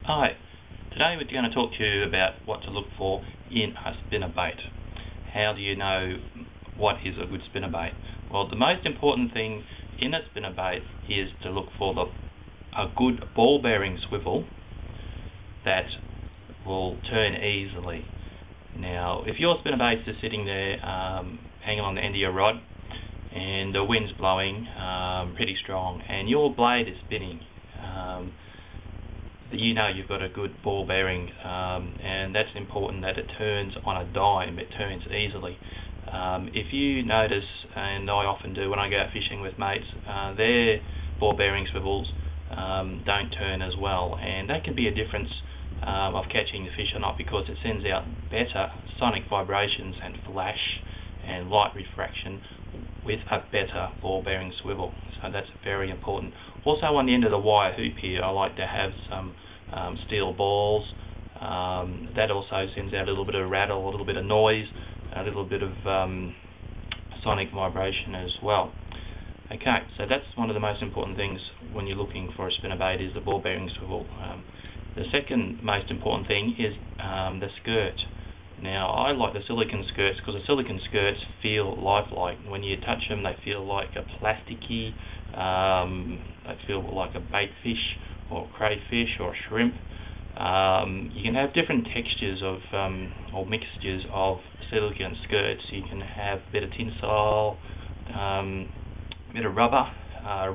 Hi, today we're going to talk to you about what to look for in a spinnerbait. How do you know what is a good spinnerbait? Well, the most important thing in a spinnerbait is to look for a good ball bearing swivel that will turn easily. Now, if your spinnerbait is sitting there hanging on the end of your rod and the wind's blowing pretty strong and your blade is spinning, you know you've got a good ball bearing, and that's important that it turns on a dime, it turns easily. If you notice, and I often do when I go out fishing with mates, their ball bearing swivels don't turn as well, and that can be a difference of catching the fish or not, because it sends out better sonic vibrations and flash and light refraction with a better ball bearing swivel. So that's very important. Also, on the end of the wire hoop here, I like to have some steel balls. That also sends out a little bit of rattle, a little bit of noise, a little bit of sonic vibration as well. Okay, so that's one of the most important things when you're looking for a spinnerbait, is the ball bearing swivel. The second most important thing is the skirt. Now, I like the silicone skirts because the silicone skirts feel lifelike. When you touch them, they feel like a plasticky, they feel like a bait fish or crayfish or shrimp. You can have different textures of or mixtures of silicone skirts. You can have a bit of tinsel, a bit of rubber.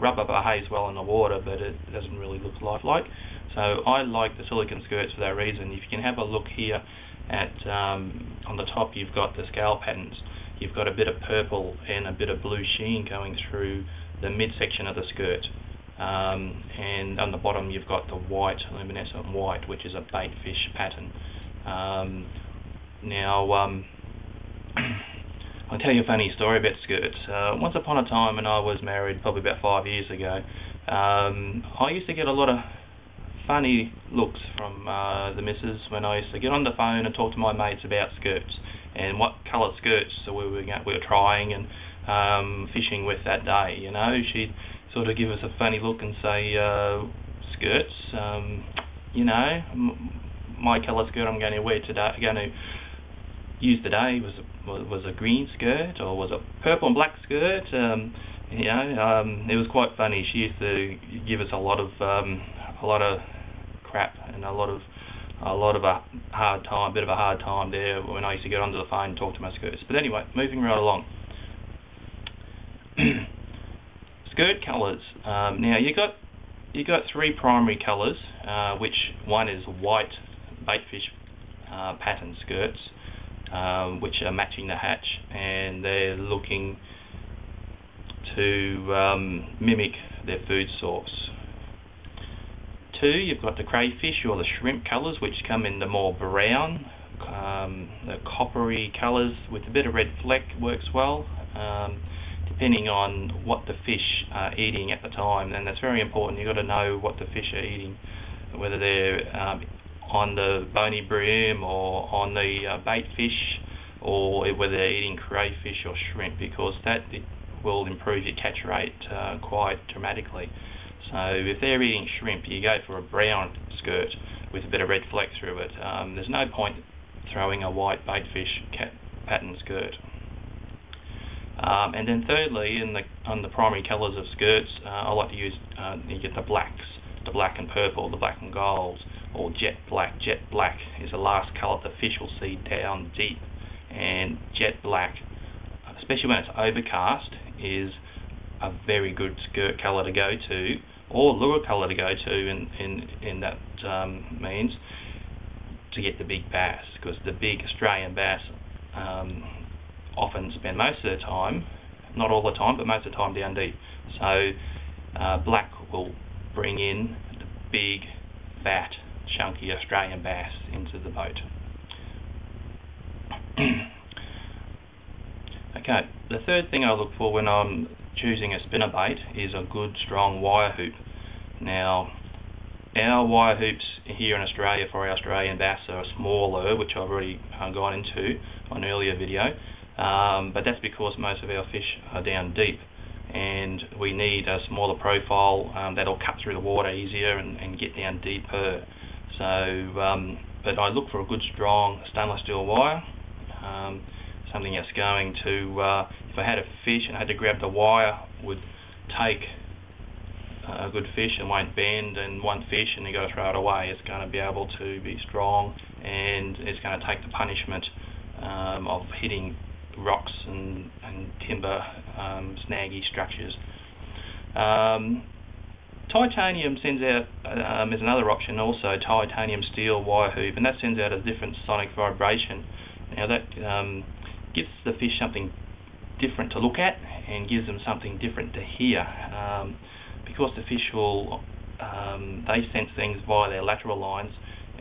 Rubber behaves well in the water, but it doesn't really look lifelike. So I like the silicone skirts for that reason. If you can have a look here at on the top, you've got the scale patterns. You've got a bit of purple and a bit of blue sheen going through the midsection of the skirt. And on the bottom you've got the white, luminescent white, which is a bait fish pattern. Now, I'll tell you a funny story about skirts. Once upon a time when I was married, probably about 5 years ago, I used to get a lot of funny looks from the missus when I used to get on the phone and talk to my mates about skirts and what colour skirts we were trying and fishing with that day. You know, she'd sort of give us a funny look and say, skirts, you know, my colour skirt I'm going to wear today, going to use today was a green skirt, or was a purple and black skirt. You know, it was quite funny. She used to give us a lot of crap and a bit of a hard time there when I used to get onto the phone and talk to my skirts. But anyway, moving right along. Skirt colours. Now you got three primary colours, which one is white baitfish pattern skirts, which are matching the hatch, and they're looking to mimic their food source. Two, you've got the crayfish or the shrimp colours, which come in the more brown, the coppery colours with a bit of red fleck works well, depending on what the fish are eating at the time. And that's very important. You've got to know what the fish are eating, whether they're on the bony bream or on the bait fish, or whether they're eating crayfish or shrimp, because that will improve your catch rate quite dramatically. So if they're eating shrimp, you go for a brown skirt with a bit of red fleck through it. There's no point throwing a white baitfish pattern skirt. And then thirdly, on the primary colours of skirts, I like to use, you get the blacks, the black and purple, the black and gold, or jet black. Jet black is the last colour the fish will see down deep, and jet black, especially when it's overcast, is a very good skirt colour to go to, or lure colour to go to in that means to get the big bass, because the big Australian bass often spend most of the time, not all the time, but most of the time down deep. So black will bring in the big, fat, chunky Australian bass into the boat. Okay, the third thing I look for when I'm choosing a spinnerbait is a good, strong wire hoop. Now, our wire hoops here in Australia for our Australian bass are smaller, which I've already gone into on an earlier video, but that's because most of our fish are down deep, and we need a smaller profile that'll cut through the water easier and get down deeper. But I look for a good strong stainless steel wire, something that's going to, if I had a fish and I had to grab the wire, would take a good fish and won't bend, and one fish and you got to throw it away. It's going to be able to be strong, and it's going to take the punishment of hitting rocks and timber, snaggy structures. Titanium sends out, is another option also, titanium steel wire hoop, and that sends out a different sonic vibration. Now that gives the fish something different to look at and gives them something different to hear, because the fish will, they sense things via their lateral lines,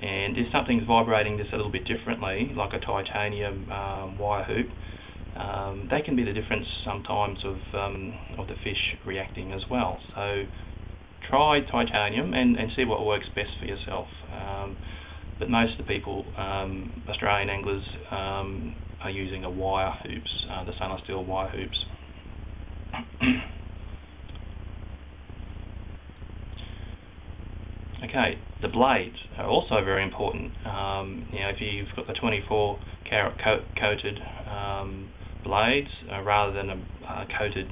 and if something's vibrating just a little bit differently, like a titanium wire hoop, that can be the difference sometimes of the fish reacting as well. So try titanium and see what works best for yourself. But most of the people, Australian anglers, are using a wire hoops, the stainless steel wire hoops. Okay, the blades are also very important. If you've got the 24 carat coated blades, rather than a coated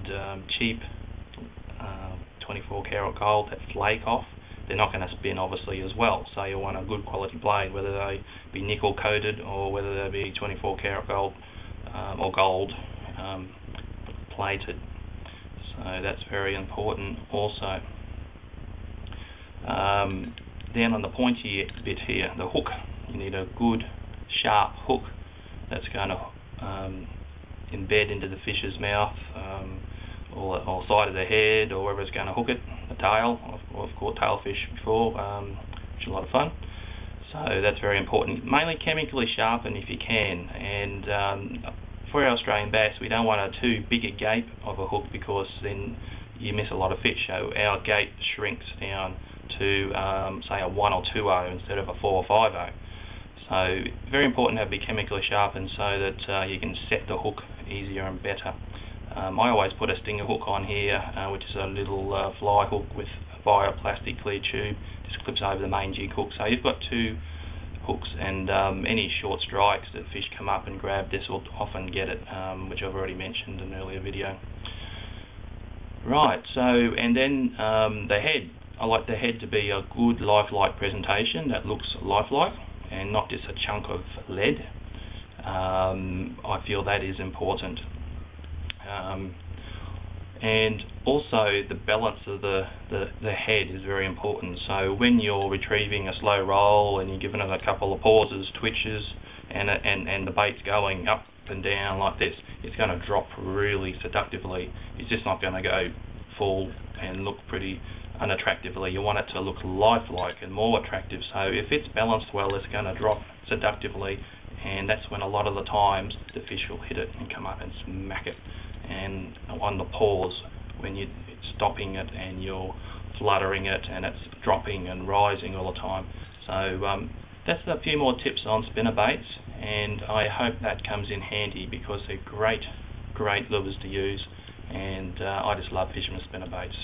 cheap 24 karat gold that flake off, they're not going to spin obviously as well. So you want a good quality blade, whether they be nickel coated or whether they be 24 karat gold or gold plated. So that's very important also. Then on the pointy bit here, the hook, you need a good sharp hook that's going to embed into the fish's mouth, or side of the head, or wherever it's going to hook it, the tail. I've caught tailfish before, which is a lot of fun. So that's very important. Mainly chemically sharpen if you can, and for our Australian bass we don't want a too big a gape of a hook, because then you miss a lot of fish. So our gape shrinks down to say a 1 or 2-0 instead of a 4 or 5-0. So very important to be chemically sharpened so that you can set the hook easier and better. I always put a stinger hook on here, which is a little fly hook with via a plastic clear tube, just clips over the main jig hook. So you've got 2 hooks, and any short strikes that fish come up and grab, this will often get it, which I've already mentioned in an earlier video. Right, so and then the head. I like the head to be a good lifelike presentation that looks lifelike and not just a chunk of lead. I feel that is important. And also the balance of the head is very important. So when you're retrieving a slow roll and you're giving it a couple of pauses, twitches, and the bait's going up and down like this, it's going to drop really seductively. It's just not going to go full and look pretty unattractively. You want it to look lifelike and more attractive. So if it's balanced well, it's going to drop seductively, and that's when a lot of the times the fish will hit it and come up and smack it. And on the pause, when you're stopping it and you're fluttering it and it's dropping and rising all the time. So that's a few more tips on spinnerbaits, and I hope that comes in handy because they're great lures to use, and I just love fishing with spinnerbaits.